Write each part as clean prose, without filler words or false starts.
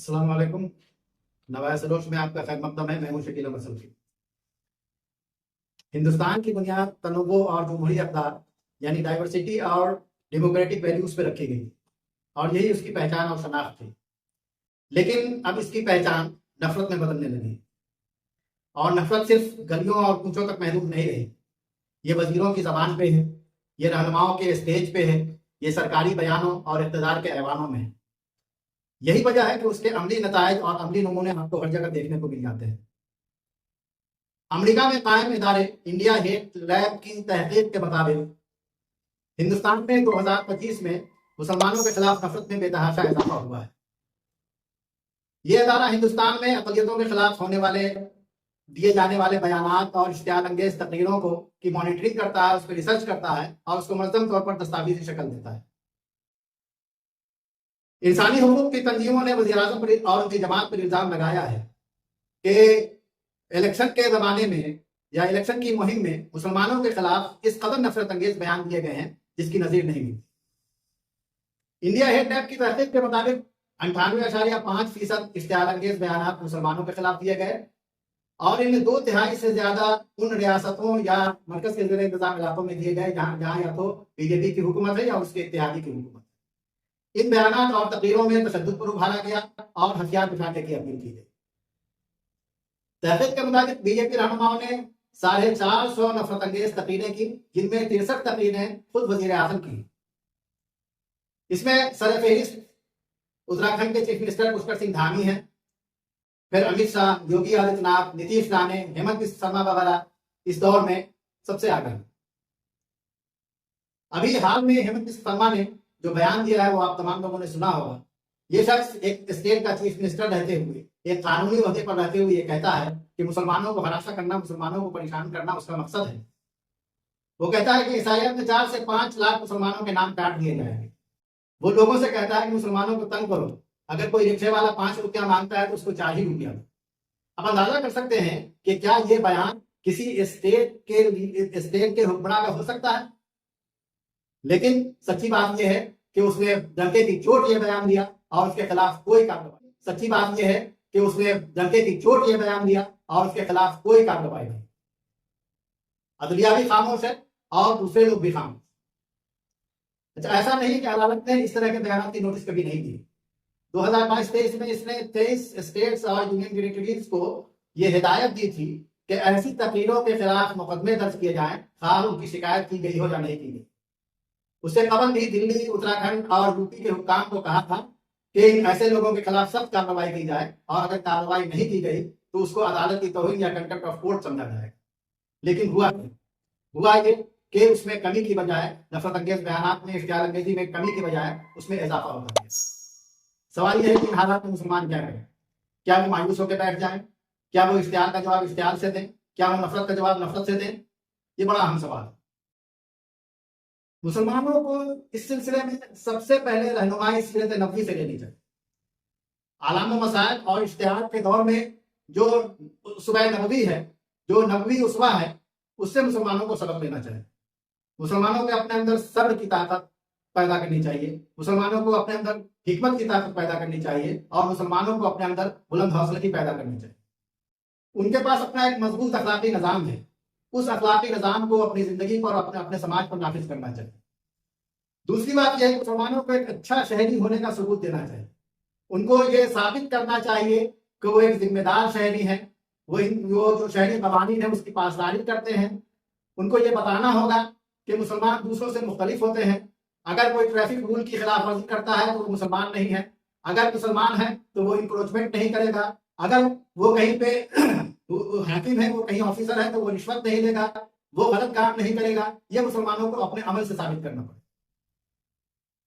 अस्सलाम वालेकुम। नवाया सलोच में आपका खैर मकदम है। मैं हूं शकील अहमद सल्फी। हिंदुस्तान की बुनियाद तनव्वुर और जमहूरी अक़दार यानी डाइवर्सिटी और डेमोक्रेटिक वैल्यूज पे रखी गई और यही उसकी पहचान और शनाख्त थी। लेकिन अब इसकी पहचान नफरत में बदलने लगी और नफरत सिर्फ गलियों और कूचों तक महदूद नहीं रही। ये वजीरों की जबान पे है, ये रहनुमाओं के स्टेज पे है, ये सरकारी बयानों और इक़्तिदार के ऐवानों में है। यही वजह है कि उसके अमली नतायज और अमली नमूने आपको हर जगह देखने को मिल जाते हैं। अमेरिका में कायम इदारे इंडिया हेट लैब की तहकीक के मुताबिक हिंदुस्तान में 2025 में मुसलमानों के खिलाफ नफरत में बेतहाशा इजाफा हुआ है। ये अदारा हिंदुस्तान में अक़लियतों के खिलाफ होने वाले दिए जाने वाले बयानात और इश्तियाल अंगेज तकरीरों को की मॉनिटरिंग करता है, उस पर रिसर्च करता है और उसको मुनज़्ज़म तौर पर दस्तावेजी शक्ल देता है। इंसानी हुकूक की तंजीमों ने वज़ीर-ए-आज़म पर और उनकी जमात पर इल्ज़ाम लगाया है कि इलेक्शन के ज़माने में या इलेक्शन की मुहिम में मुसलमानों के खिलाफ इस कदर नफरत अंगेज बयान दिए गए हैं जिसकी नज़ीर नहीं मिलती। इंडिया हेट लैब की तहकीक के मुताबिक 98.5% इश्तियाल अंगेज बयान मुसलमानों के खिलाफ दिए गए और इनमें 2/3 से ज्यादा उन रियासतों या मरकज के ज़ेर इंतज़ाम इलाकों में दिए गए जहाँ या तो बीजेपी की हुकूमत है या उसके इत्तेहादी की हुकूमत है। इन बयानात और तकरीरों में तशद्दुद पर उभारा गया और हथियार उठाने की अपील की गई। तहकीक के मुताबिक बीजेपी रहनुमाओं ने 450 नफरत अंगेज तकरीरें की, जिनमें 63 तकरीरें खुद वजीर आजम की। इसमें सरफहरिस्त उत्तराखंड के चीफ मिनिस्टर पुष्कर सिंह धामी हैं, फिर अमित शाह, योगी आदित्यनाथ, नीतीश राणे, हेमंत बिस्वा शर्मा वगैरह इस दौर में सबसे आगे हैं। अभी हाल में हेमंत बिस्वा शर्मा ने जो बयान दिया है वो आप तमाम लोगों ने सुना होगा। ये शख्स एक स्टेट का चीफ मिनिस्टर रहते हुए, एक कानूनी ओहदे पर रहते हुए ये कहता है कि मुसलमानों को हरासा करना, मुसलमानों को परेशान करना उसका मकसद है। वो कहता है कि ईसाइयत में 4 से 5 लाख मुसलमानों के नाम काट दिए जाएंगे। वो लोगों से कहता है कि मुसलमानों को तंग करो, अगर कोई रिक्शे वाला 5 रुपया मांगता है तो उसको 4 ही रुपया। अब अंदाजा कर सकते हैं कि क्या ये बयान किसी स्टेट के हुक्मरान का हो सकता है। लेकिन सच्ची बात यह है कि उसने डंके की चोट ये बयान दिया और उसके खिलाफ कोई कार्रवाई। सच्ची बात यह है कि उसने डंके की चोट ये बयान दिया और उसके खिलाफ कोई कार्रवाई नहीं। अदलिया भी खामोश है और दूसरे लोग भी खामोश। अच्छा, ऐसा नहीं कि अदालत ने इस तरह के बयान की नोटिस कभी नहीं दी। 2022-23 में इसने 23 स्टेट्स और यूनियन टेरिटरीज को यह हिदायत दी थी कि ऐसी तकरीरों के खिलाफ मुकदमे दर्ज किए जाएं, खास उनकी शिकायत की गई हो या नहीं की गई। उससे कबल भी दिल्ली, उत्तराखंड और यूपी के हुक्काम को कहा था कि ऐसे लोगों के खिलाफ सख्त कार्रवाई की जाए और अगर कार्रवाई नहीं की गई तो उसको अदालत की तौहीन या कंटेम्प्ट ऑफ कोर्ट समझा जाएगा। लेकिन हुआ ये कि उसमें कमी की बजाय, नफरत अंगेज बयान में, इश्तियाल अंगेजी में कमी की बजाय उसमें इजाफा होता है। सवाल यह है कि इन हालात में मुसलमान क्या करें? क्या वो मायूस होकर बैठ जाएं? क्या वो इश्तियाल का जवाब इश्तियाल से दें? क्या वो नफरत का जवाब नफरत से दें? ये बड़ा अहम सवाल है। मुसलमानों को इस सिलसिले में सबसे पहले रहनुमाई सीरत नबवी से लेनी चाहिए। आलाम मसाइल और इश्तिहाद के दौर में जो सुबह नबवी है, जो नबवी उसवा है, उससे मुसलमानों को सबक लेना चाहिए। मुसलमानों के अपने अंदर सब्र की ताकत पैदा करनी चाहिए, मुसलमानों को अपने अंदर हिकमत की ताकत पैदा करनी चाहिए और मुसलमानों को अपने अंदर बुलंद हौसले की पैदा करनी चाहिए। उनके पास अपना एक मजबूत अखलाकी निज़ाम है, उस अखलाकी निज़ाम को अपनी जिंदगी पर, अपने समाज पर नाफिज करना चाहिए। दूसरी बात यह है कि मुसलमानों को एक अच्छा शहरी होने का सबूत देना चाहिए। उनको ये साबित करना चाहिए कि वो एक जिम्मेदार शहरी है, वो जो शहरी कवानीन है उसकी पासदारी करते हैं। उनको ये बताना होगा कि मुसलमान दूसरों से मुख्तलिफ होते हैं। अगर कोई ट्रैफिक रूल की खिलाफ वर्जी करता है तो वो मुसलमान नहीं है, अगर मुसलमान है तो वो इंक्रोचमेंट नहीं करेगा, अगर वो कहीं पे हाकिम है, वो कहीं ऑफिसर है तो वो रिश्वत नहीं लेगा, वो गलत काम नहीं करेगा। ये मुसलमानों को अपने अमल से साबित करना पड़ेगा।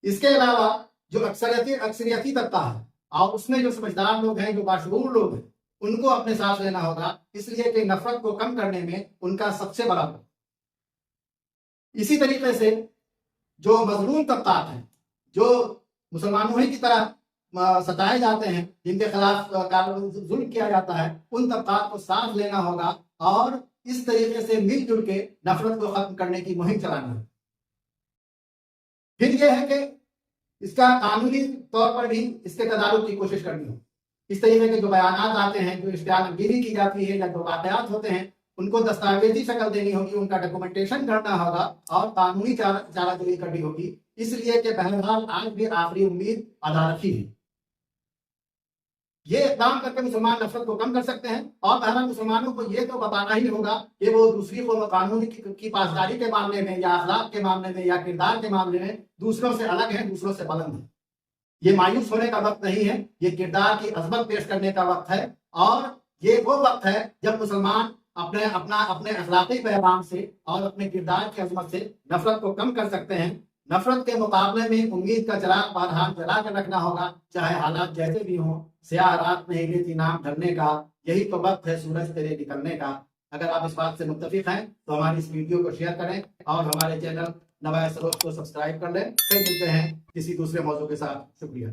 इसके अलावा जो अक्सरियती तबका है और उसमें जो समझदार लोग हैं, जो बाशऊर लोग हैं, उनको अपने साथ लेना होगा, इसलिए कि नफरत को कम करने में उनका सबसे बड़ा रोल। इसी तरीके से जो मजलूम तबकात हैं, जो मुसलमानों ही की तरह सताए जाते हैं, जिनके खिलाफ जुल्म किया जाता है, उन तबकात को साथ लेना होगा और इस तरीके से मिलजुल के नफरत को खत्म करने की मुहिम चलानी है। फिर यह है कि इसका कानूनी तौर पर भी इसके तदारुक की कोशिश करनी हो। इस तरीके के जो बयानात आते हैं, जो इश्तिहारगिरी की जाती है या जो वाकयात होते हैं, उनको दस्तावेजी शक्ल देनी होगी, उनका डॉक्यूमेंटेशन करना होगा और कानूनी चाराजोई करनी होगी। इसलिए कि बहरहाल आज भी आखिरी उम्मीद अदालत ही है। ये इकदाम करके मुसलमान नफरत को कम कर सकते हैं और बहरहाल मुसलमानों को ये तो बताना ही होगा कि वो दूसरी को कानून की पासदारी के मामले में या अखलाक के मामले में या किरदार के मामले में दूसरों से अलग है, दूसरों से बुलंद है। ये मायूस होने का वक्त नहीं है, ये किरदार की अजमत पेश करने का वक्त है और ये वो वक्त है जब मुसलमान अपने अखलाकी पैगाम से और अपने किरदार की अजमत से नफरत को कम कर सकते हैं। नफरत के मुकाबले में उम्मीद का चिराग बहरहाल जला कर रखना होगा, चाहे हालात जैसे भी हों। स्याह रात नहीं लेती नाम ढलने का, यही तो वक्त है सूरज तेरे निकलने का। अगर आप इस बात से मुत्तफिक हैं तो हमारी इस वीडियो को शेयर करें और हमारे चैनल नवाए सरोज को सब्सक्राइब कर लें। फिर मिलते हैं किसी दूसरे मौजू के साथ। शुक्रिया।